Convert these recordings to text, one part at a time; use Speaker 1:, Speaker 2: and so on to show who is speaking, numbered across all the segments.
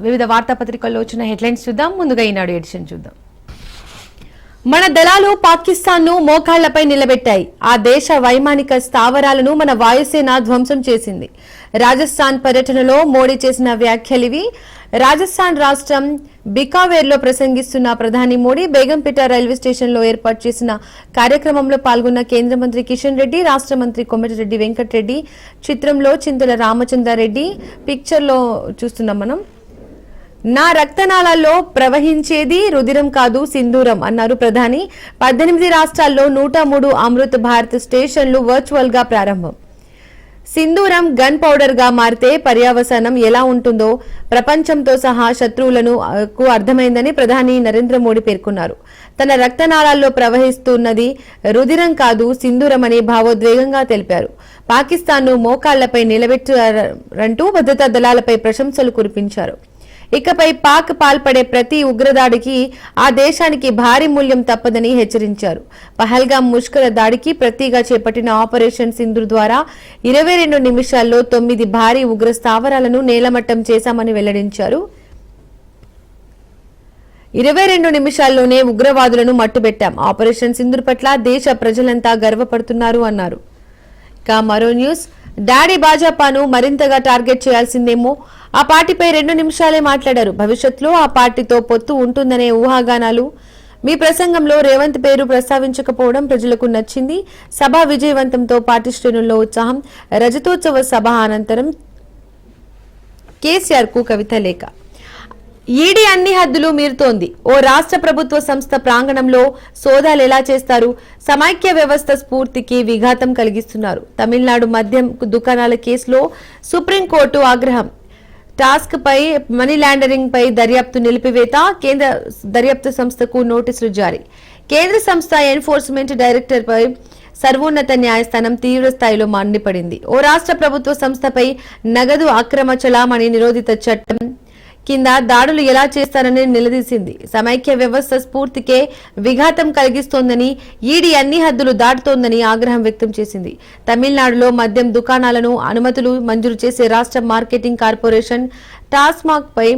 Speaker 1: వివిధ వార్తాపత్రికల్లో వచ్చిన హెడ్లైన్స్ చూద్దాం. ముందుగా ఈనాడు ఎడిషన్ చూద్దాం. మన దళాలు పాకిస్తాన్ను మోకాళ్లపై నిలబెట్టాయి. ఆ దేశ వైమానిక స్థావరాలను మన వాయుసేన ధ్వంసం చేసింది. రాజస్థాన్ పర్యటనలో మోడీ చేసిన వ్యాఖ్యలివి. రాజస్థాన్ రాష్ట్రం బికావేర్లో ప్రసంగిస్తున్న ప్రధాని మోడీ బేగంపేట రైల్వే స్టేషన్లో ఏర్పాటు చేసిన కార్యక్రమంలో పాల్గొన్న కేంద్ర మంత్రి కిషన్ రెడ్డి, రాష్ట్ర మంత్రి కోమటిరెడ్డి వెంకటరెడ్డి. చిత్రంలో చింతల రామచంద్రారెడ్డి, పిక్చర్లో చూస్తున్నాం మనం. నా రక్తనాళాల్లో ప్రవహించేది రుధిరం కాదు సింధూరం అన్నారు ప్రధాని. 18 రాష్ట్రాల్లో 103 అమృత్ భారత్ స్టేషన్లు వర్చువల్ గా ప్రారంభం. సింధూరం గన్ పౌడర్ గా మారితే పర్యావసనం ఎలా ఉంటుందో ప్రపంచంతో సహా శత్రువులకు అర్థమైందని ప్రధాని నరేంద్ర మోడీ పేర్కొన్నారు. తన రక్తనాళాల్లో ప్రవహిస్తున్నది రుధిరం కాదు సింధూరం అని భావోద్వేగంగా తెలిపారు. పాకిస్తాన్ను మోకాళ్లపై నిలబెట్టారంటూ భద్రతా దళాలపై ప్రశంసలు కురిపించారు. ఇకపై పాక్ పాల్పడే ప్రతి ఉగ్రదాడికి ఆ దేశానికి భారీ మూల్యం తప్పదని హెచ్చరించారు. పహల్గాం ముష్కర దాడికి ప్రతిగా చేపట్టిన ఆపరేషన్ సింధూర్ ద్వారా 22 నిమిషాల్లో 9 భారీ ఉగ్ర స్థావరాలను నేలమట్టం చేశామని వెల్లడించారు. 22 నిమిషాల్లోనే ఉగ్రవాదులను మట్టుబెట్టాం. ఆపరేషన్ సింధూర్ పట్ల దేశ ప్రజలంతా గర్వపడుతున్నారు అన్నారు. ఇక మరో న్యూస్. డాడీ భాజపాను మరింతగా టార్గెట్ చేయాల్సిందేమో. ఆ పార్టీపై 2 నిమిషాలే మాట్లాడారు. భవిష్యత్తులో ఆ పార్టీతో పొత్తు ఉంటుందనే ఊహాగానాలు. మీ ప్రసంగంలో రేవంత్ పేరు ప్రస్తావించకపోవడం ప్రజలకు నచ్చింది. సభ విజయవంతంతో పార్టీ శ్రేణుల్లో ఉత్సాహం. రజతోత్సవ సభ అనంతరం కేసీఆర్ కు కవిత లేఖ. ఈడీ అన్ని హద్దులు మీరుతోంది. ఓ రాష్ట్ర ప్రభుత్వ సంస్థ ప్రాంగణంలో సోదాలు ఎలా చేస్తారు? సమైక్య వ్యవస్థ స్ఫూర్తికి విఘాతం కలిగిస్తున్నారు. తమిళనాడు మద్యం దుకాణాల కేసులో సుప్రీంకోర్టు ఆగ్రహం. టాస్క్ పై మనీ లాండరింగ్ పై దర్యాప్తు నిలిపివేత. కేంద్ర దర్యాప్తు సంస్థకు నోటీసులు జారీ. కేంద్ర సంస్థ ఎన్ఫోర్స్మెంట్ డైరెక్టర్ పై సర్వోన్నత న్యాయస్థానం తీవ్ర స్థాయిలో మండిపడింది. ఓ రాష్ట్ర ప్రభుత్వ సంస్థపై నగదు అక్రమ చలామణి నిరోధిత చట్టం కింద దాడులు ఎలా చేస్తారని నిలదీసింది. సమైక్య వ్యవస్థ స్ఫూర్తికే విఘాతం కలిగిస్తోందని, ఈడీ అన్ని హద్దులు దాటుతోందని ఆగ్రహం వ్యక్తం చేసింది. తమిళనాడులో మద్యం దుకాణాలను అనుమతులు మంజూరు చేసే రాష్ట్ర మార్కెటింగ్ కార్పొరేషన్ టాస్మాక్ పై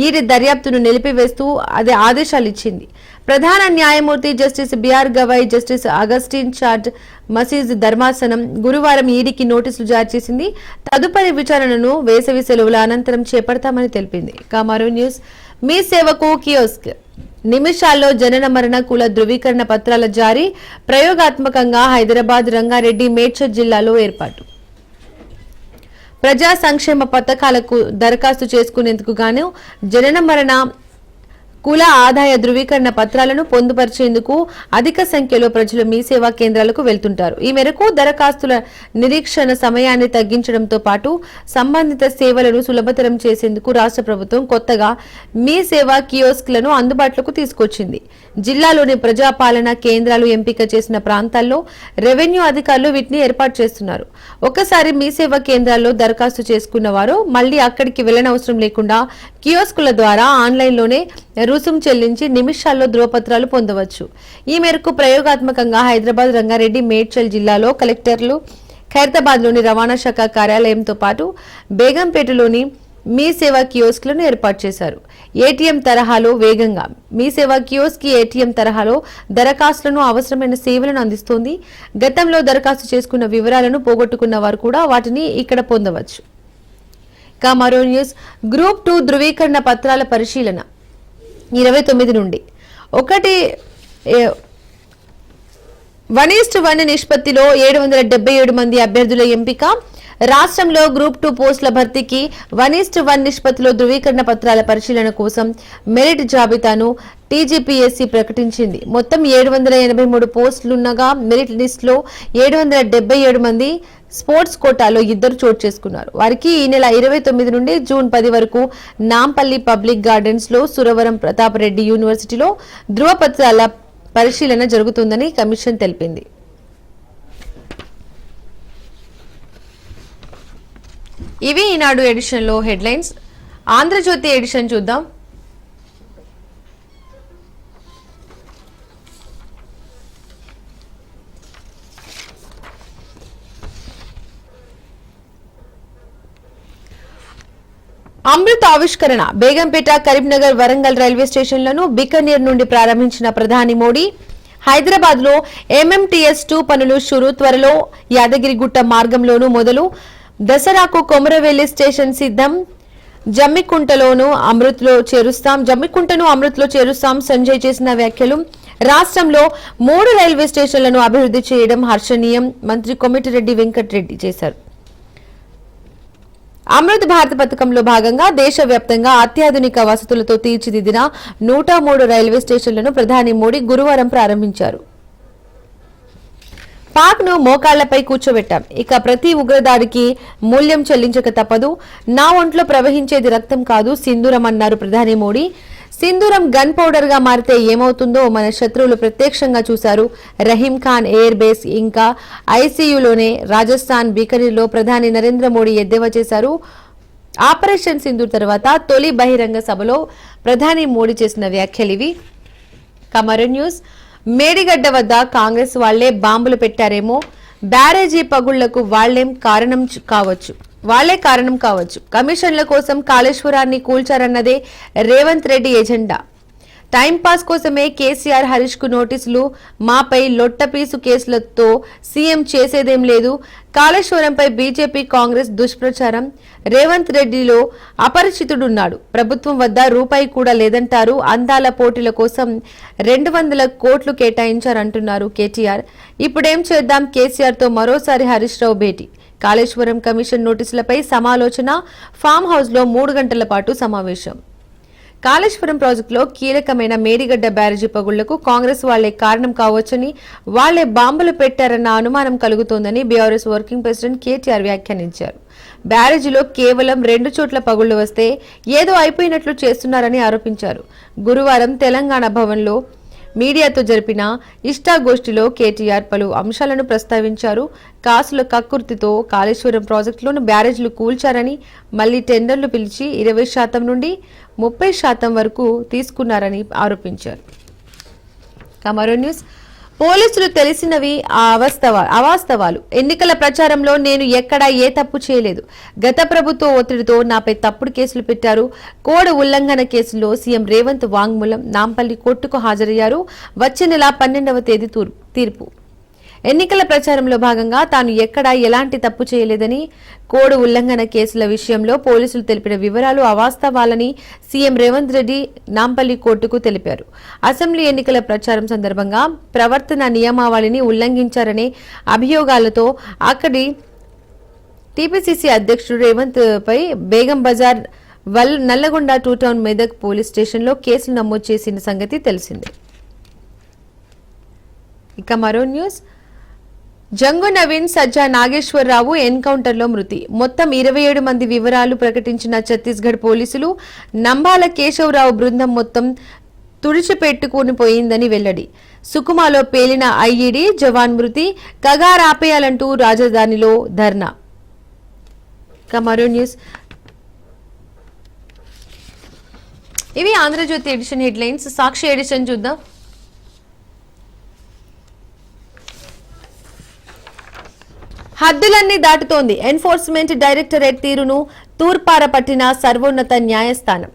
Speaker 1: ఈడీ దర్యాప్తును నిలిపివేస్తూ అదే ఆదేశాలు ఇచ్చింది. ప్రధాన న్యాయమూర్తి justice BR Gavai, justice Augustine George Masih ధర్మాసనం గురువారం ఈడీకి నోటీసులు జారీ చేసింది. తదుపరి విచారణను వేసవి సెలవుల అనంతరం చేపడతామని తెలిపింది. మరో న్యూస్. మీ సేవకు కియోస్క్. నిమిషాల్లో జనన మరణ కుల ధృవీకరణ పత్రాల జారీ. ప్రయోగాత్మకంగా హైదరాబాద్, రంగారెడ్డి, మేడ్చల్ జిల్లాలో ఏర్పాటు. ప్రజా సంక్షేమ పథకాలకు దరఖాస్తు చేసుకునేందుకు గాను జనన మరణ కుల ఆదాయ ధృవీకరణ పత్రాలను పొందుపరిచేందుకు అధిక సంఖ్యలో ప్రజలు మీ సేవా కేంద్రాలకు వెళ్తుంటారు. ఈ మేరకు దరఖాస్తుల నిరీక్షణ సమయాన్ని తగ్గించడంతో పాటు సంబంధిత సేవలను సులభతరం చేసేందుకు రాష్ట్ర ప్రభుత్వం కొత్తగా మీ సేవా కియోస్క్లను అందుబాటులోకి తీసుకొచ్చింది. జిల్లాలోని ప్రజాపాలన కేంద్రాలు ఎంపిక చేసిన ప్రాంతాల్లో రెవెన్యూ అధికారులు వీటిని ఏర్పాటు చేస్తున్నారు. ఒకసారి మీ సేవా కేంద్రాల్లో దరఖాస్తు చేసుకున్న వారు మళ్లీ అక్కడికి వెళ్లనవసరం లేకుండా కియోస్కుల ద్వారా ఆన్లైన్లోనే రుసుం చెల్లించి నిమిషాల్లో ధృవపత్రాలు పొందవచ్చు. ఈ మేరకు ప్రయోగాత్మకంగా హైదరాబాద్, రంగారెడ్డి, మేడ్చల్ జిల్లాలో కలెక్టర్లు, ఖైరతాబాద్లోని రవాణా శాఖ కార్యాలయంతో పాటు బేగంపేటలోని మీ సేవా కియోస్క్లను ఏర్పాటు చేశారు. ఏటీఎం తరహాలో వేగంగా మీ సేవా కియోస్క్ ఏటీఎం తరహాలో దరఖాస్తులను, అవసరమైన సేవలను అందిస్తోంది. గతంలో దరఖాస్తు చేసుకున్న వివరాలను పోగొట్టుకున్న వారు కూడా వాటిని ఇక్కడ పొందవచ్చు. మరో న్యూస్. గ్రూప్ 2 ధృవీకరణ పత్రాల పరిశీలన 29 నుండి 1:1 నిష్పత్తిలో 777 మంది అభ్యర్థుల ఎంపిక. రాష్ట్రంలో గ్రూప్ 2 పోస్టుల భర్తీకి 1:1 నిష్పత్తిలో ధృవీకరణ పత్రాల పరిశీలన కోసం మెరిట్ జాబితాను టీజీపీఎస్సీ ప్రకటించింది. మొత్తం 783 పోస్టులున్నగా మెరిట్ లిస్టులో 777 మంది స్పోర్ట్స్ కోటాలో 2 చోటు చేసుకున్నారు. వారికి ఈ నెల 29 నుండి జూన్ 10 వరకు నాంపల్లి పబ్లిక్ గార్డెన్స్ లో సురవరం ప్రతాప్ రెడ్డి యూనివర్సిటీలో ధృవపత్రాల పరిశీలన జరుగుతుందని కమిషన్ తెలిపింది. ఇవి ఈనాడు ఎడిషన్ లో హెడ్లైన్స్. ఆంధ్రజ్యోతి ఎడిషన్ చూద్దాం. అమృత్ ఆవిష్కరణ బేగంపేట, కరీంనగర్, వరంగల్ రైల్వే స్టేషన్లను బికనీర్ నుండి ప్రారంభించిన ప్రధాని మోడీ. హైదరాబాద్ లో MMTS 2 పనులు షురు, త్వరలో యాదగిరిగుట్ట మార్గంలోనూ మొదలు. దసరాకు కొమరవెల్లి స్టేషన్ సిద్ధం. జమ్మికుంటను అమృత్లో చేరుస్తాం. సంజయ్ చేసిన వ్యాఖ్యలు. రాష్ట్రంలో 3 రైల్వే స్టేషన్లను అభివృద్ధి చేయడం హర్షణీయం. మంత్రి కోమటిరెడ్డి వెంకటరెడ్డి చేశారు. అమృత్ భారత్ పథకంలో భాగంగా దేశవ్యాప్తంగా అత్యాధునిక వసతులతో తీర్చిదిద్దిన 103 రైల్వే స్టేషన్లను ప్రధాని మోడీ గురువారం ప్రారంభించారు. పాక్ ను మోకాళ్లపై కూర్చోబెట్టాం. ఇక ప్రతి ఉగ్రదాడికి మూల్యం చెల్లించక తప్పదు. నా ఒంట్లో ప్రవహించేది రక్తం కాదు, సింధూరం అన్నారు ప్రధాని మోడీ. సింధూరం గన్ పౌడర్ గా మారితే ఏమవుతుందో మన శత్రువులు ప్రత్యక్షంగా చూశారు. రహీం ఖాన్ ఎయిర్ బేస్ ఇంకా ఐసీయూలోనే రాజస్థాన్ బీకనీర్లో ప్రధాని నరేంద్ర మోడీ ఎద్దేవా చేశారు. ఆపరేషన్ సింధూర్ తర్వాత తొలి బహిరంగ సభలో ప్రధాని మోడీ చేసిన వ్యాఖ్యలివి. కమరు న్యూస్. మేడిగడ్డ వద్ద కాంగ్రెస్ వాళ్లే బాంబులు పెట్టారేమో, బ్యారేజీ పగుళ్లకు వాళ్లే కారణం కావచ్చు. కమిషన్ల కోసం కాళేశ్వరాన్ని కూల్చారన్నదే రేవంత్ రెడ్డి ఎజెండా. టైంపాస్ కోసమే కేసీఆర్, హరీష్ కు నోటీసులు. మాపై లొట్టపీసు కేసులతో సీఎం చేసేదేం లేదు. కాళేశ్వరంపై బీజేపీ, కాంగ్రెస్ దుష్ప్రచారం. రేవంత్ రెడ్డిలో అపరిచితుడున్నాడు. ప్రభుత్వం వద్ద రూపాయి కూడా లేదంటారు. అందాల పోటీల కోసం 200 కోట్లు కేటాయించారంటున్నారు కేటీఆర్. ఇప్పుడేం చేద్దాం? కేసీఆర్ తో మరోసారి హరీష్ రావు భేటీ. కాళేశ్వరం కమిషన్ నోటీసులపై సమాలోచన. ఫామ్ హౌస్ లో 3 గంటల పాటు సమావేశం. కాళేశ్వరం ప్రాజెక్టులో కీలకమైన మేడిగడ్డ బ్యారేజీ పగుళ్లకు కాంగ్రెస్ వాళ్లే కారణం కావచ్చని, వాళ్లే బాంబులు పెట్టారన్న అనుమానం కలుగుతోందని బీఆర్ఎస్ వర్కింగ్ ప్రెసిడెంట్ కేటీఆర్ వ్యాఖ్యానించారు. బ్యారేజీలో కేవలం 2 చోట్ల పగుళ్లు వస్తే ఏదో అయిపోయినట్లు చేస్తున్నారని ఆరోపించారు. గురువారం తెలంగాణ భవన్లో మీడియాతో జరిపిన ఇష్టాగోష్ఠిలో కేటీఆర్ పలు అంశాలను ప్రస్తావించారు. కాసుల కక్కుర్తితో కాళేశ్వరం ప్రాజెక్టులోని బ్యారేజ్లు కూల్చారని, మళ్లీ టెండర్లు పిలిచి 20% నుండి 30% వరకు తీసుకున్నారని ఆరోపించారు. కమరో న్యూస్. పోలీసులు తెలిసినవి అవాస్తవాలు. ఎన్నికల ప్రచారంలో నేను ఎక్కడా ఏ తప్పు చేయలేదు. గత ప్రభుత్వ ఒత్తిడితో నాపై తప్పుడు కేసులు పెట్టారు. కోడ్ ఉల్లంఘన కేసులో సీఎం రేవంత్ వాంగ్మూలం. నాంపల్లి కోర్టుకు హాజరయ్యారు. వచ్చే నెల 12వ తేదీ తీర్పు. ఎన్నికల ప్రచారంలో భాగంగా తాను ఎక్కడా ఎలాంటి తప్పు చేయలేదని, కోడ్ ఉల్లంఘన కేసుల విషయంలో పోలీసులు తెలిపిన వివరాలు అవాస్తవాలని సీఎం రేవంత్ రెడ్డి నాంపల్లి కోర్టుకు తెలిపారు. అసెంబ్లీ ఎన్నికల ప్రచారం సందర్భంగా ప్రవర్తన నియమావళిని ఉల్లంఘించారనే అభియోగాలతో అక్కడి టీపీసీసీ అధ్యక్షుడు రేవంత్ పై బేగం బజార్, నల్లగొండ 2 టౌన్, మెదక్ పోలీస్ స్టేషన్లో కేసులు నమోదు చేసిన సంగతి తెలిసిందే. ఇక మరో న్యూస్. జంగు నవీన్, సజ్జా నాగేశ్వరరావు ఎన్కౌంటర్లో మృతి. మొత్తం 27 మంది వివరాలు ప్రకటించిన ఛత్తీస్గఢ్ పోలీసులు. నంబాల కేశవరావు బృందం మొత్తం తుడిచిపెట్టుకుని పోయిందని వెల్లడి. సుకుమాలో పేలిన ఐఈడీ, జవాన్ మృతి. కగారాపేయాలంటూ రాజధానిలో ధర్నా. మరో న్యూస్. ఇవి ఆంధ్రజ్యోతి ఎడిషన్ హెడ్లైన్స్. సాక్షి ఎడిషన్ చూద్దాం. హద్దులన్నీ దాటుతోంది. ఎన్ఫోర్స్మెంట్ డైరెక్టరేట్ తీరును తూర్పార పట్టిన సర్వోన్నత న్యాయస్థానం.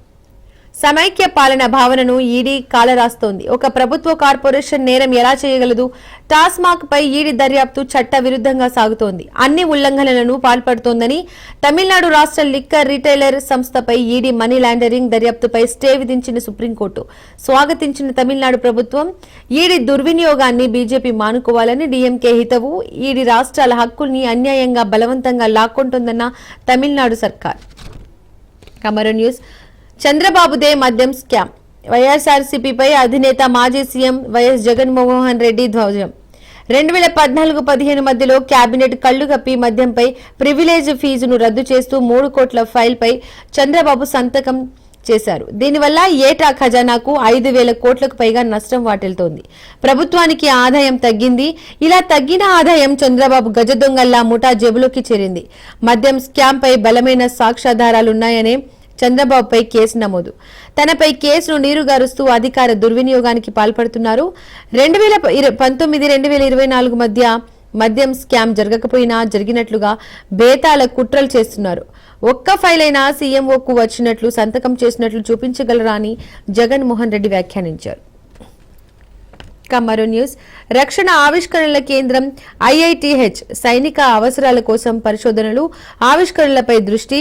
Speaker 1: సమైక్య పాలన భావనను ఈడీ కాలరాస్తోంది. ఒక ప్రభుత్వ కార్పొరేషన్ నేరం ఎలా చేయగలదు? టాస్మాక్ పై ఈడీ దర్యాప్తు చట్ట విరుద్ధంగా సాగుతోంది. అన్ని ఉల్లంఘనలను పాల్పడుతోందని తమిళనాడు రాష్ట్ర లిక్కర్ రిటైలర్ సంస్థపై ఈడీ మనీ లాండరింగ్ దర్యాప్తుపై స్టే విధించిన సుప్రీంకోర్టు స్వాగతించిన తమిళనాడు ప్రభుత్వం ఈడీ దుర్వినియోగాన్ని బీజేపీ మానుకోవాలని డీఎంకే హితవు. ఈడీ రాష్ట్రాల హక్కుల్ని అన్యాయంగా బలవంతంగా లాక్కొంటోందన్న తమిళనాడు సర్కార్. కమరో న్యూస్. చంద్రబాబుదే మద్యం స్కామ్. వైఎస్ఆర్సీపీపై అధినేత మాజీ సీఎం వైఎస్ జగన్మోహన్ రెడ్డి ధ్వజం. 2014-15 మధ్యలో కేబినెట్ కళ్లుగప్పి మద్యంపై ప్రివిలేజ్ ఫీజును రద్దు చేస్తూ 3 కోట్ల ఫైల్పై చంద్రబాబు సంతకం చేశారు. దీనివల్ల ఏటా ఖజానాకు 5,000 కోట్లకు పైగా నష్టం వాటిల్తోంది. ప్రభుత్వానికి ఆదాయం తగ్గింది. ఇలా తగ్గిన ఆదాయం చంద్రబాబు గజదొంగల్లా ముఠా జేబులోకి చేరింది. మద్యం స్కామ్ పై బలమైన సాక్ష్యాధారాలున్నాయనే చంద్రబాబుపై కేసు నమోదు. తనపై కేసును నీరుగారుస్తూ అధికార దుర్వినియోగానికి పాల్పడుతున్నారు. 2019-2024 మధ్య మద్యం స్కామ్ జరగకపోయినా జరిగినట్లుగా బేతాళ కుట్రలు చేస్తున్నారు. ఒక్క ఫైల్ అయినా సీఎంఓకు వచ్చినట్లు సంతకం చేసినట్లు చూపించగలరా అని జగన్మోహన్ రెడ్డి వ్యాఖ్యానించారు. మరో న్యూస్. రక్షణ ఆవిష్కరణల కేంద్రం ఐఐటిహెచ్ సైనిక అవసరాల కోసం పరిశోధనలు ఆవిష్కరణలపై దృష్టి.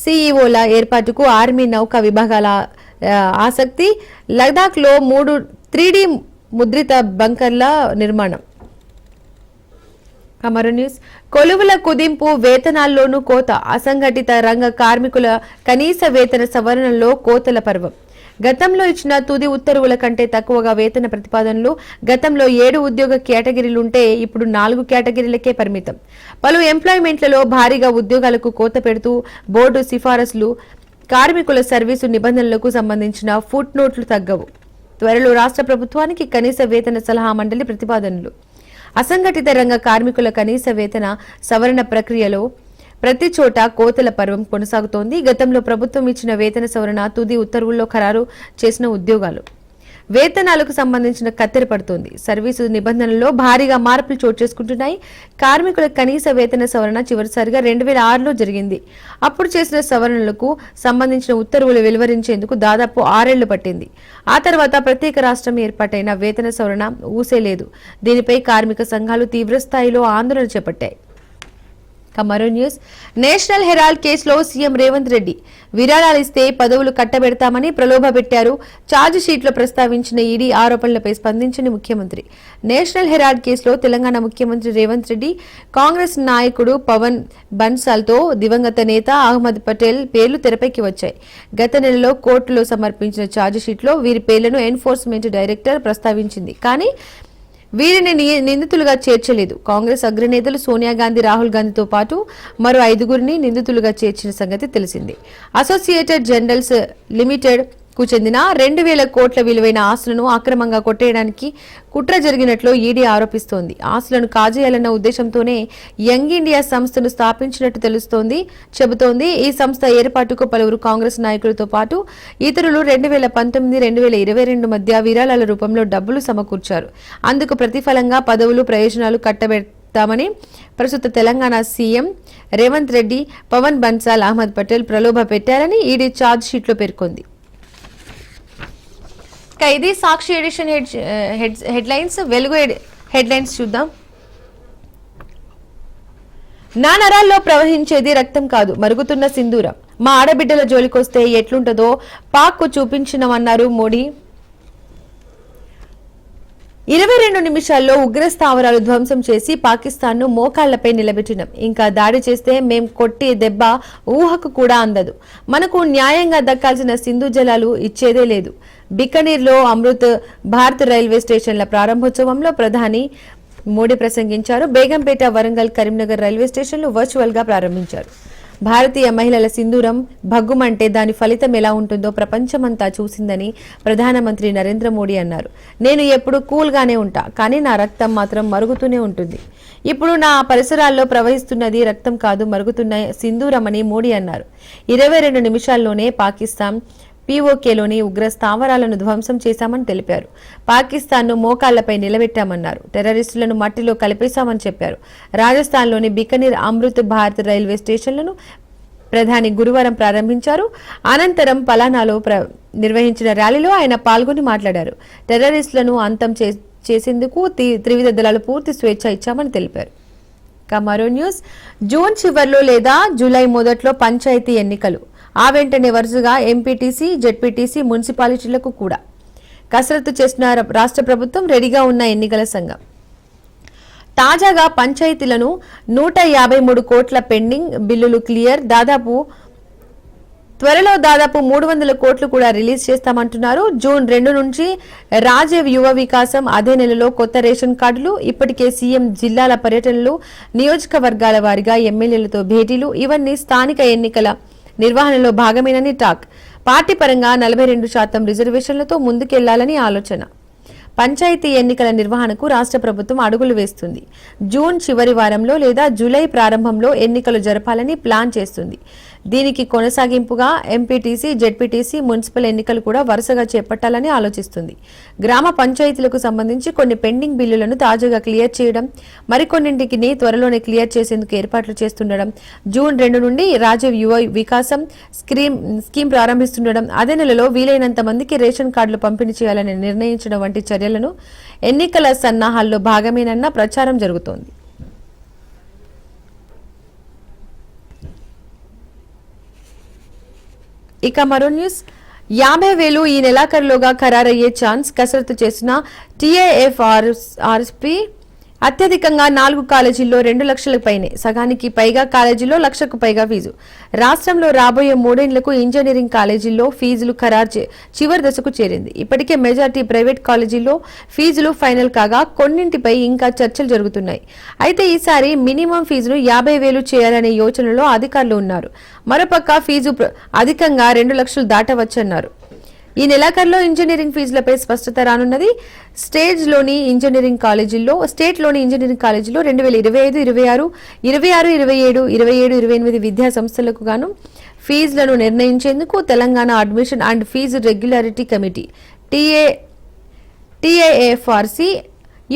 Speaker 1: సిఇఓల ఏర్పాటుకు ఆర్మీ నౌకా విభాగాల ఆసక్తి. లదాఖ్ లో 3D ముద్రిత బంకర్ల నిర్మాణం. మరో న్యూస్. కొలువుల కుదింపు, వేతనాల్లోనూ కోత. అసంఘటిత రంగ కార్మికుల కనీస వేతన సవరణలో కోతల పర్వం. గతంలో ఇచ్చిన తుది ఉత్తర్వుల కంటే తక్కువగా వేతన ప్రతిపాదనలు. గతంలో 7 ఉద్యోగ కేటగిరీలుంటే ఇప్పుడు 4 కేటగిరీలకే పరిమితం. పలు ఎంప్లాయ్మెంట్లలో భారీగా ఉద్యోగాలకు కోత పెడుతూ బోర్డు సిఫారసులు. కార్మికుల సర్వీసు నిబంధనలకు సంబంధించిన ఫుట్ నోట్లు తగ్గవు. త్వరలో రాష్ట్ర ప్రభుత్వానికి కనీస వేతన సలహా మండలి ప్రతిపాదనలు. అసంఘటిత రంగ కార్మికుల కనీస వేతన సవరణ ప్రక్రియలో ప్రతి చోట కోతల పర్వం కొనసాగుతోంది. గతంలో ప్రభుత్వం ఇచ్చిన వేతన సవరణ తుది ఉత్తర్వుల్లో ఖరారు చేసిన ఉద్యోగాలు వేతనాలకు సంబంధించిన కత్తెర పడుతోంది. సర్వీసు నిబంధనల్లో భారీగా మార్పులు చోటు చేసుకుంటున్నాయి. కార్మికుల కనీస వేతన సవరణ చివరిసారిగా 2006లో జరిగింది. అప్పుడు చేసిన సవరణలకు సంబంధించిన ఉత్తర్వులు వెలువరించేందుకు దాదాపు 6 ఏళ్లు పట్టింది. ఆ తర్వాత ప్రత్యేక రాష్ట్రం ఏర్పాటైన వేతన సవరణ ఊసేలేదు. దీనిపై కార్మిక సంఘాలు తీవ్రస్థాయిలో ఆందోళన చేపట్టాయి. మరో న్యూస్. నేషనల్ హెరాల్డ్ కేసులో సీఎం రేవంత్ రెడ్డి విరాళాలిస్తే పదవులు కట్టబెడతామని ప్రలోభ పెట్టారు. ఛార్జ్ షీట్లో ప్రస్తావించిన ఈడీ ఆరోపణలపై స్పందించిన ముఖ్యమంత్రి. నేషనల్ హెరాల్డ్ కేసులో తెలంగాణ ముఖ్యమంత్రి రేవంత్ రెడ్డి, కాంగ్రెస్ నాయకుడు పవన్ బన్సాల్తో దివంగత నేత అహ్మద్ పటేల్ పేర్లు తెరపైకి వచ్చాయి. గత నెలలో కోర్టులో సమర్పించిన ఛార్జ్ షీట్లో వీరి పేర్లను ఎన్ఫోర్స్మెంట్ డైరెక్టర్ ప్రస్తావించింది. కానీ వీరిని నిందితులుగా చేర్చలేదు. కాంగ్రెస్ అగ్రనేతలు సోనియా గాంధీ, రాహుల్ గాంధీతో పాటు మరో 5గురిని నిందితులుగా చేర్చిన సంగతి తెలిసింది. అసోసియేటెడ్ జర్నల్స్ లిమిటెడ్ కు చెందిన 2000 కోట్ల విలువైన ఆస్తులను అక్రమంగా కొట్టేయడానికి కుట్ర జరిగినట్లు ఈడీ ఆరోపిస్తోంది. ఆస్తులను కాజేయాలన్న ఉద్దేశంతోనే యంగ్ ఇండియా సంస్థను స్థాపించినట్టు చెబుతోంది. ఈ సంస్థ ఏర్పాటుకు పలువురు కాంగ్రెస్ నాయకులతో పాటు ఇతరులు 2019-2022 మధ్య విరాళాల రూపంలో డబ్బులు సమకూర్చారు. అందుకు ప్రతిఫలంగా పదవులు, ప్రయోజనాలు కట్టబెడతామని ప్రస్తుత తెలంగాణ సీఎం రేవంత్ రెడ్డి, పవన్ బన్సాల్, అహ్మద్ పటేల్ ప్రలోభ పెట్టారని ఈడీ ఛార్జ్ షీట్లో పేర్కొంది. ఇది సాక్షి ఎడిషన్ హెడ్లైన్స్. వెలుగు హెడ్లైన్స్ చూద్దాం. నా నరాల్లో ప్రవహించేది రక్తం కాదు, మరుగుతున్న సింధూరం. మా ఆడబిడ్డల జోలికొస్తే ఎట్లుంటదో పాక్కు చూపించినమన్నారు మోడీ. 22 నిమిషాల్లో ఉగ్ర స్థావరాలు ధ్వంసం చేసి పాకిస్తాన్ను మోకాళ్లపై నిలబెట్టినాం. ఇంకా దాడి చేస్తే మేం కొట్టే దెబ్బ ఊహకు కూడా అందదు. మనకు న్యాయంగా దక్కాల్సిన సింధు జలాలు ఇచ్చేదే లేదు. బికనీర్లో అమృత్ భారత్ రైల్వే స్టేషన్ల ప్రారంభోత్సవంలో ప్రధాని మోడీ ప్రసంగించారు. బేగంపేట, వరంగల్, కరీంనగర్ రైల్వే స్టేషన్లు వర్చువల్ గా ప్రారంభించారు. భారతీయ మహిళల సింధూరం భగ్గుమంటే దాని ఫలితం ఎలా ఉంటుందో ప్రపంచమంతా చూసిందని ప్రధానమంత్రి నరేంద్ర మోడీ అన్నారు. నేను ఎప్పుడు కూల్గానే ఉంటా, కానీ నా రక్తం మాత్రం మరుగుతూనే ఉంటుంది. ఇప్పుడు నా పరిసరాల్లో ప్రవహిస్తున్నది రక్తం కాదు, మరుగుతున్న సింధూరం అని మోడీ అన్నారు. 22 నిమిషాల్లోనే పాకిస్తాన్ పీఓకేలోని ఉగ్ర స్థావరాలను ధ్వంసం చేశామని తెలిపారు. పాకిస్తాన్ను మోకాళ్లపై నిలబెట్టామన్నారు. టెర్రరిస్టులను మట్టిలో కలిపేశామని చెప్పారు. రాజస్థాన్లోని బికనీర్, అమృత్ భారత్ రైల్వే స్టేషన్లను ప్రధాని గురువారం ప్రారంభించారు. అనంతరం పలానాలో నిర్వహించిన ర్యాలీలో ఆయన పాల్గొని మాట్లాడారు. టెర్రరిస్టులను అంతం చేసేందుకు త్రివిధ దళాలు పూర్తి స్వేచ్ఛ ఇచ్చామని తెలిపారు. మరో న్యూస్. జూన్ చివర్లో లేదా జూలై మొదట్లో పంచాయతీ ఎన్నికలు. ఆ వెంటనే వరుసగా ఎంపీటీసీ, జెడ్పీటీసీ, మున్సిపాలిటీలకు కూడా కసరత్తు చేసిన రాష్ట్ర ప్రభుత్వం. రెడీగా ఉన్న ఎన్నికల సంఘం తాజాగా పంచాయతీలను 153 కోట్ల పెండింగ్ బిల్లులు క్లియర్. త్వరలో దాదాపు 300 కోట్లు కూడా రిలీజ్ చేస్తామంటున్నారు. జూన్ 2 నుంచి రాజీవ్ యువ వికాసం, అదే నెలలో కొత్త రేషన్ కార్డులు. ఇప్పటికే సీఎం జిల్లాల పర్యటనలు, నియోజకవర్గాల వారీగా ఎమ్మెల్యేలతో భేటీలు, ఇవన్నీ స్థానిక ఎన్నికల నిర్వహణలో భాగమేనని టాక్. పార్టీ పరంగా 42% రిజర్వేషన్లతో ముందుకెళ్లాలని ఆలోచన. పంచాయతీ ఎన్నికల నిర్వహణకు రాష్ట్ర ప్రభుత్వం అడుగులు వేస్తుంది. జూన్ చివరి వారంలో లేదా జూలై ప్రారంభంలో ఎన్నికలు జరపాలని ప్లాన్ చేస్తుంది. దీనికి కొనసాగింపుగా ఎంపీటీసీ, జెడ్పీటీసీ, మున్సిపల్ ఎన్నికలు కూడా వరుసగా చేపట్టాలని ఆలోచిస్తుంది. గ్రామ పంచాయతీలకు సంబంధించి కొన్ని పెండింగ్ బిల్లులను తాజాగా క్లియర్ చేయడం, మరికొన్నింటికి త్వరలోనే క్లియర్ చేసేందుకు ఏర్పాట్లు చేస్తుండడం, జూన్ 2 నుండి రాజీవ్ యువ వికాసం స్కీమ్ ప్రారంభిస్తుండడం, అదే నెలలో వీలైనంత మందికి రేషన్ కార్డులు పంపిణీ చేయాలని నిర్ణయించడం వంటి చర్యలను ఎన్నికల సన్నాహాల్లో భాగమేనన్న ప్రచారం జరుగుతోంది. ఇక మరో న్యూస్, 50,000 ఈ నెలాఖరులోగా ఖరారయ్యే ఛాన్స్. కసరత్తు చేసిన టీఏఎఫ్ఆర్ఎస్పీ అత్యధికంగా 4 కాలేజీల్లో 2 లక్షలకు పైనే, సగానికి పైగా కాలేజీల్లో 1 లక్షకు పైగా ఫీజు. రాష్ట్రంలో రాబోయే 3 ఏళ్లకు ఇంజనీరింగ్ కాలేజీల్లో ఫీజులు ఖరారు చివరి దశకు చేరింది. ఇప్పటికే మెజార్టీ ప్రైవేట్ కాలేజీల్లో ఫీజులు ఫైనల్ కాగా కొన్నింటిపై ఇంకా చర్చలు జరుగుతున్నాయి. అయితే ఈసారి మినిమం ఫీజును 50,000 చేయాలనే యోచనలో అధికారులు ఉన్నారు. మరోపక్క ఫీజు అధికంగా 2 లక్షలు దాటవచ్చన్నారు. ఈ నెలాఖరులో ఇంజనీరింగ్ ఫీజులపై స్పష్టత రానున్నది. స్టేట్లోని ఇంజనీరింగ్ కాలేజీల్లో 2025, 26, 27, 28 విద్యా సంస్థలకు గాను ఫీజులను నిర్ణయించేందుకు Telangana admission and fee regularity committee TAFRC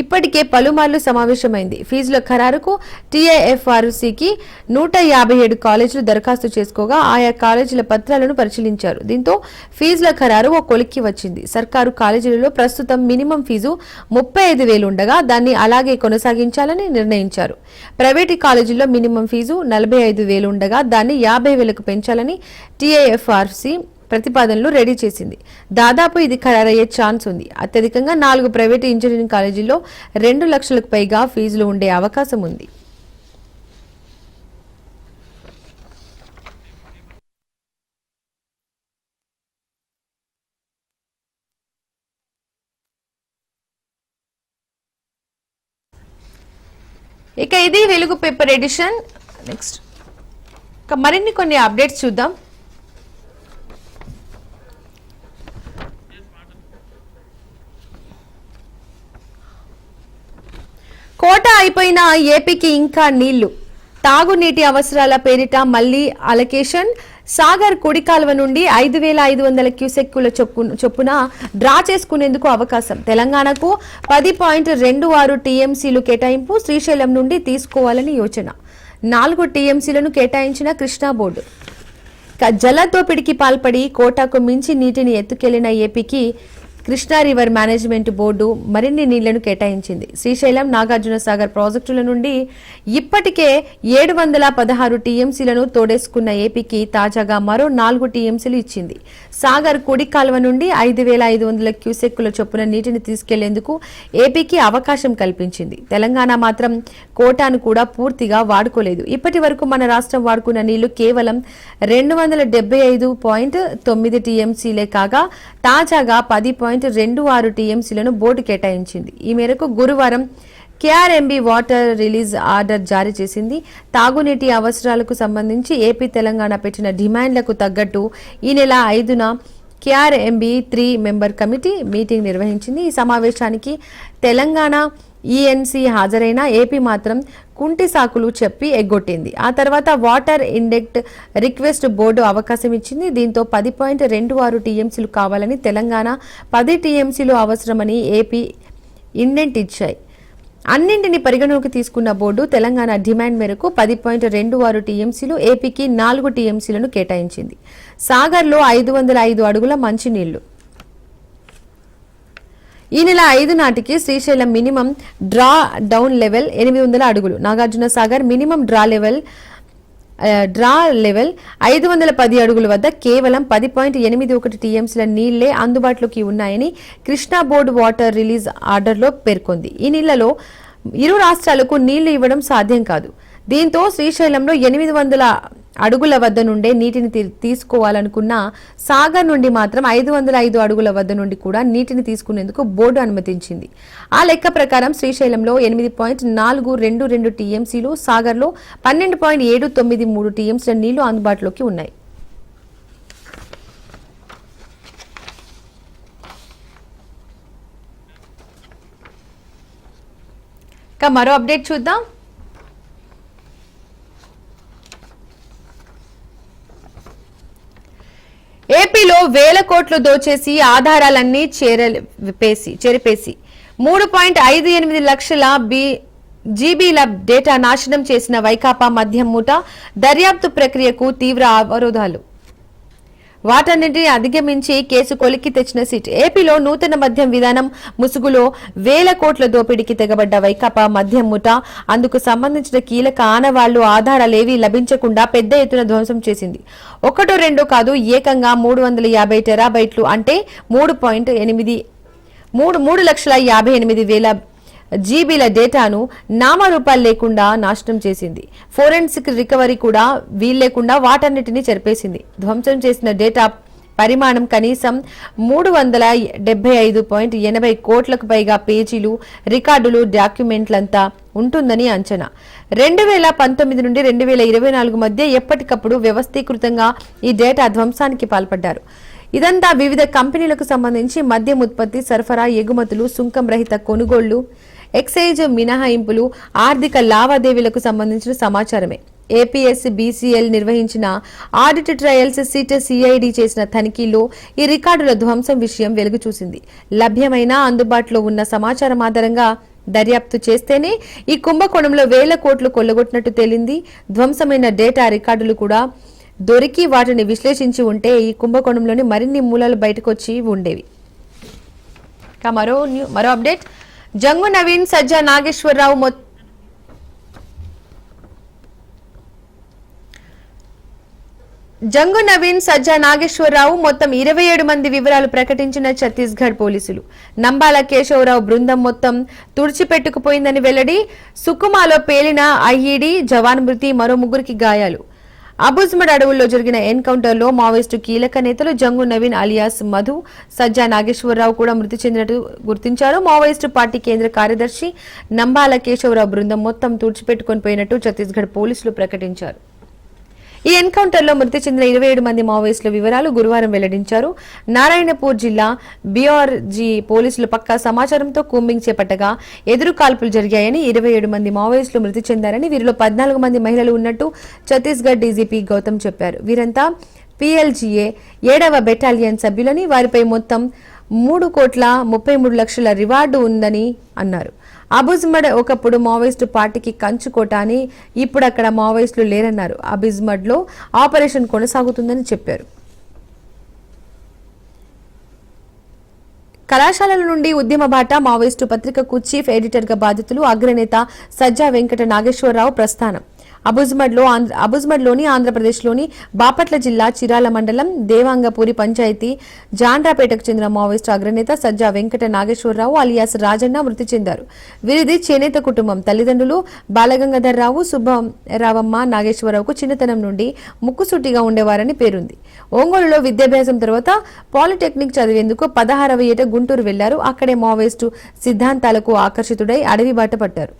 Speaker 1: ఇప్పటికే పలుమార్లు సమావేశమైంది. ఫీజుల ఖరారుకు టీఏఎఫ్ఆర్సీకి 157 కాలేజీలు దరఖాస్తు చేసుకోగా ఆయా కాలేజీల పత్రాలను పరిశీలించారు. దీంతో ఫీజుల ఖరారు ఓ కొలిక్కి వచ్చింది. సర్కారు కాలేజీలలో ప్రస్తుతం మినిమం ఫీజు 35,000 ఉండగా దాన్ని అలాగే కొనసాగించాలని నిర్ణయించారు. ప్రైవేటు కాలేజీల్లో మినిమం ఫీజు 45,000 ఉండగా దాన్ని 50,000కు పెంచాలని టీఏఎఫ్ఆర్సీ ప్రతిపాదనలు రెడీ చేసింది. దాదాపు ఇది ఖరారయ్యే ఛాన్స్ ఉంది. అత్యధికంగా 4 ప్రైవేటు ఇంజనీరింగ్ కాలేజీల్లో 2 లక్షలకు పైగా ఫీజులు ఉండే అవకాశం ఉంది. ఇక ఇది వెలుగు పేపర్ ఎడిషన్. నెక్స్ట్ మరిన్ని కొన్ని అప్డేట్స్ చూద్దాం. కోట అయిపోయిన ఏపీకి ఇంకా నీళ్లు, తాగునీటి అవసరాల పేరిట మళ్లీ అలొకేషన్. సాగర్ కుడి కాలువ నుండి 5,500 క్యూసెక్కుల చొప్పున డ్రా చేసుకునేందుకు అవకాశం. తెలంగాణకు 10.26 టీఎంసీలు కేటాయింపు. శ్రీశైలం నుండి తీసుకోవాలని యోచన. 4 టీఎంసీలను కేటాయించిన కృష్ణా బోర్డు. జల దోపిడీకి పాల్పడి కోటాకు మించి నీటిని ఎత్తుకెళ్లిన ఏపీకి కృష్ణా రివర్ మేనేజ్మెంట్ బోర్డు మరిన్ని నీళ్లను కేటాయించింది. శ్రీశైలం, నాగార్జున సాగర్ ప్రాజెక్టుల నుండి ఇప్పటికే 716 టీఎంసీలను తోడేసుకున్న ఏపీకి తాజాగా మరో 4 టీఎంసీలు ఇచ్చింది. సాగర్ కుడి కాలువ నుండి 5,500 క్యూసెక్కుల చొప్పున నీటిని తీసుకెళ్లేందుకు ఏపీకి అవకాశం కల్పించింది. తెలంగాణ మాత్రం కోటాను కూడా పూర్తిగా వాడుకోలేదు. ఇప్పటి వరకు మన రాష్ట్రం వాడుకున్న నీళ్లు కేవలం 275.9 టీఎంసీలే కాగా తాజాగా 10.26 టీఎంసీలను బోర్డు కేటాయించింది. ఈ మేరకు గురువారం కేఆర్ఎంబీ వాటర్ రిలీజ్ ఆర్డర్ జారీ చేసింది. తాగునీటి అవసరాలకు సంబంధించి ఏపీ, తెలంగాణ పెట్టిన డిమాండ్లకు తగ్గట్టు ఈ నెల 5న కేఆర్ఎంబీ 3 మెంబర్ కమిటీ మీటింగ్ నిర్వహించింది. ఈ సమావేశానికి తెలంగాణ ఈఎన్సీ హాజరైన ఏపీ మాత్రం కుంటి సాకులు చెప్పి ఎగ్గొట్టింది. ఆ తర్వాత వాటర్ ఇండెక్ట్ రిక్వెస్ట్ బోర్డు అవకాశం ఇచ్చింది. దీంతో 10.26 టీఎంసీలు కావాలని తెలంగాణ, 10 టీఎంసీలు అవసరమని ఏపీ ఇండెంట్ ఇచ్చాయి. అన్నింటినీ పరిగణలోకి తీసుకున్న బోర్డు తెలంగాణ డిమాండ్ మేరకు 10.26 టీఎంసీలు, ఏపీకి 4 టీఎంసీలను కేటాయించింది. సాగర్లో 505 అడుగుల మంచినీళ్లు. ఈ నెల 5 నాటికి Srisailam minimum draw down level 800 అడుగులు. Nagarjuna Sagar minimum draw level 510 అడుగుల వద్ద కేవలం 10.81 టీఎంసీల నీళ్లే అందుబాటులోకి ఉన్నాయని కృష్ణా బోర్డు వాటర్ రిలీజ్ ఆర్డర్లో పేర్కొంది. ఈ నీళ్లలో ఇరు రాష్ట్రాలకు నీళ్లు ఇవ్వడం సాధ్యం కాదు. దీంతో శ్రీశైలంలో 800 అడుగుల వద్ద నుండే నీటిని తీసుకోవాలనుకున్న సాగర్ నుండి మాత్రం 505 అడుగుల వద్ద నుండి కూడా నీటిని తీసుకునేందుకు బోర్డు అనుమతించింది. ఆ లెక్క ప్రకారం శ్రీశైలంలో 8.422 టీఎంసీలు, సాగర్లో 12.793 టీఎంసీల నీళ్లు అందుబాటులోకి ఉన్నాయి. ఇక మరో అప్డేట్ చూద్దాం. వేల కోట్లు దోచేసి ఆధారాలన్నీ చెరిపేసి 3.58 లక్షల జీబీల డేటా నాశనం చేసిన వైకాపా మద్యం ముఠ దర్యాప్తు ప్రక్రియకు తీవ్ర అవరోధాలు. వాటన్నింటినీ అధిగమించి కేసు కొలిక్కి తెచ్చిన సిట్. ఏపీలో నూతన మద్యం విధానం ముసుగులో వేల కోట్ల దోపిడీకి తెగబడ్డ వైకాపా మద్యం ముఠ అందుకు సంబంధించిన కీలక ఆనవాళ్లు ఆధారాలేవీ లభించకుండా పెద్ద ఎత్తున ధ్వంసం చేసింది. ఒకటో రెండో కాదు, ఏకంగా 350 టెరాబైట్లు అంటే 3,58,000 జీబీల డేటాను నామరూపాలు లేకుండా నాశనం చేసింది. ఫోరెన్సిక్ రికవరీ కూడా వీల్లేకుండా వాటన్నిటినీ చెరిపేసింది. ధ్వంసం చేసిన డేటా పరిమాణం కనీసం 375.80 కోట్లకు పైగా పేజీలు, రికార్డులు, డాక్యుమెంట్లంతా ఉంటుందని అంచనా. 2019 నుండి 2024 మధ్య ఎప్పటికప్పుడు వ్యవస్థీకృతంగా ఈ డేటా ధ్వంసానికి పాల్పడ్డారు. ఇదంతా వివిధ కంపెనీలకు సంబంధించి మద్యం ఉత్పత్తి, సరఫరా, ఎగుమతులు, సుంకం రహిత కొనుగోళ్లు, ఎక్సైజ్ మినహాయింపులు, ఆర్థిక లావాదేవీలకు సంబంధించిన సమాచారమే. ఏపీఎస్బీసీఎల్ నిర్వహించిన ఆడిట్ ట్రయల్స్, సిట్, సిఐడి చేసిన తనిఖీల్లో ఈ రికార్డుల ధ్వంసం విషయం వెలుగు చూసింది. లభ్యమైన అందుబాటులో ఉన్న సమాచారం ఆధారంగా దర్యాప్తు చేస్తేనే ఈ కుంభకోణంలో వేల కోట్లు కొల్లగొట్టినట్టు తేలింది. ధ్వంసమైన డేటా రికార్డులు కూడా దొరికి వాటిని విశ్లేషించి ఉంటే ఈ కుంభకోణంలోని మరిన్ని మూలాలు బయటకు వచ్చి ఉండేవి. మరో అప్డేట్. జంగు నవీన్, సజ్జా నాగేశ్వరరావు మొత్తం 27 మంది వివరాలు ప్రకటించిన ఛత్తీస్గఢ్ పోలీసులు. నంబాల కేశవరావు బృందం మొత్తం తుడిచిపెట్టుకుపోయిందని వెల్లడి. సుకుమాలో పేలిన ఐఈడీ, జవాన్ మృతి, మరో 3కి గాయాలు. అబుజ్మడ్ అడవుల్లో జరిగిన ఎన్కౌంటర్లో మావోయిస్టు కీలక నేతలు జంగు నవీన్ అలియాస్ మధు, సజ్జా నాగేశ్వరరావు కూడా మృతి చెందినట్టు గుర్తించారు. మావోయిస్టు పార్టీ కేంద్ర కార్యదర్శి నంబాల కేశవరావు బృందం మొత్తం తుడిచిపెట్టుకుని పోయినట్టు ఛత్తీస్గఢ్ పోలీసులు ప్రకటించారు. ఈ ఎన్కౌంటర్లో మృతి చెందిన 27 మంది మావోయిస్టుల వివరాలు గురువారం వెల్లడించారు. నారాయణపూర్ జిల్లా బిఆర్జీ పోలీసులు పక్కా సమాచారంతో కూంబింగ్ చేపట్టగా ఎదురు కాల్పులు జరిగాయని, 27 మంది మావోయిస్టులు మృతి చెందారని, వీరిలో 14 మంది మహిళలు ఉన్నట్టు ఛత్తీస్గఢ్ డీజీపీ గౌతమ్ చెప్పారు. వీరంతా పీఎల్జీఏ 7వ బెటాలియన్ సభ్యులని, వారిపై మొత్తం 3,33,00,000 రివార్డు ఉందని అన్నారు. అబుజ్మడ్ ఒకప్పుడు మావోయిస్టు పార్టీకి కంచుకోట అని, ఇప్పుడు అక్కడ మావోయిస్టులు లేరన్నారు. అబుజ్మడ్ లో ఆపరేషన్ కొనసాగుతుందని చెప్పారు. కళాశాలల నుండి ఉద్యమ బాట. మావోయిస్టు పత్రికకు చీఫ్ ఎడిటర్ గా బాధితులు. అగ్రనేత సజ్జా వెంకట నాగేశ్వరరావు ప్రస్థానం. అబుజ్మడ్లోని ఆంధ్రప్రదేశ్లోని బాపట్ల జిల్లా చిరాల మండలం దేవాంగపూరి పంచాయతీ జాండ్రాపేటకు చెందిన మావోయిస్టు అగ్రనేత సజ్జా వెంకట నాగేశ్వరరావు అలియాస్ రాజన్న మృతి చెందారు. వీరిది చేనేత కుటుంబం. తల్లిదండ్రులు బాలగంగాధర్రావు, సుబ్బరావమ్మ. నాగేశ్వరరావుకు చిన్నతనం నుండి ముక్కుసూటిగా ఉండేవారని పేరుంది. ఒంగోలులో విద్యాభ్యాసం తర్వాత పాలిటెక్నిక్ చదివేందుకు 16వ ఏట గుంటూరు వెళ్లారు. అక్కడే మావోయిస్టు సిద్ధాంతాలకు ఆకర్షితుడై అడవి బాట పట్టారు.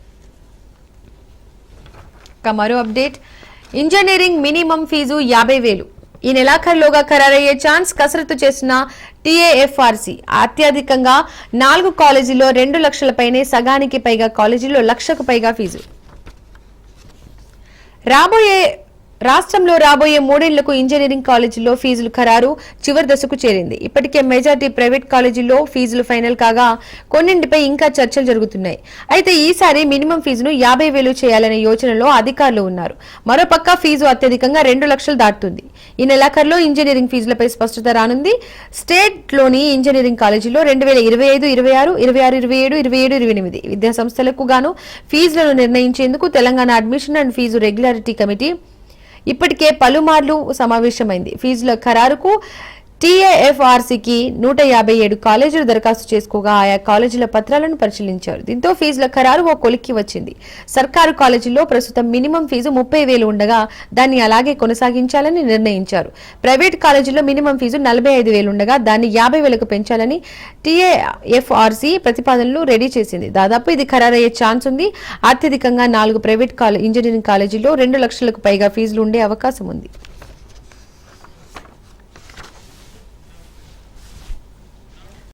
Speaker 1: మరో అప్డేట్. ఇంజనీరింగ్ మినిమం ఫీజు 50,000 ఈ నెలాఖరులోగా ఖరారయ్యే ఛాన్స్. కసరత్తు చేసిన టీఏఎఫ్ఆర్సీ అత్యధికంగా 4 కాలేజీల్లో 2 లక్షల పైనే, సగానికి పైగా కాలేజీల్లో 1 లక్షకు పైగా ఫీజు. రాష్ట్రంలో రాబోయే 3 ఏళ్లకు ఇంజనీరింగ్ కాలేజీల్లో ఫీజులు ఖరారు చివరి దశకు చేరింది. ఇప్పటికే మెజార్టీ ప్రైవేట్ కాలేజీల్లో ఫీజులు ఫైనల్ కాగా కొన్నింటిపై ఇంకా చర్చలు జరుగుతున్నాయి. అయితే ఈసారి మినిమం ఫీజును 50,000 చేయాలనే యోచనలో అధికారులు ఉన్నారు. మరోపక్క ఫీజు అత్యధికంగా 2 లక్షలు దాటుతుంది. ఈ నెలాఖరులో ఇంజనీరింగ్ ఫీజులపై స్పష్టత రానుంది. స్టేట్లోని ఇంజనీరింగ్ కాలేజీల్లో 2025, 26, 26, 27, 27, 28 విద్యా సంస్థలకు గాను ఫీజులను నిర్ణయించేందుకు Telangana admission and fee regularity committee ఇప్పటికే పలుమార్లు సమావేశమైంది. ఫీజుల ఖరారుకు టీఏఎఫ్ఆర్సీకి 157 కాలేజీలు దరఖాస్తు చేసుకోగా ఆయా కాలేజీల పత్రాలను పరిశీలించారు. దీంతో ఫీజుల ఖరారు ఓ కొలిక్కి వచ్చింది. సర్కారు కాలేజీల్లో ప్రస్తుతం మినిమం ఫీజు 30,000 ఉండగా దాన్ని అలాగే కొనసాగించాలని నిర్ణయించారు. ప్రైవేట్ కాలేజీల్లో మినిమం ఫీజు 45,000 ఉండగా దాన్ని 50,000కు పెంచాలని టీఏఎఫ్ఆర్సీ ప్రతిపాదనలు రెడీ చేసింది. దాదాపు ఇది ఖరారయ్యే ఛాన్స్ ఉంది. అత్యధికంగా 4 ప్రైవేట్ ఇంజనీరింగ్ కాలేజీల్లో 2 లక్షలకు పైగా ఫీజులు ఉండే అవకాశం ఉంది.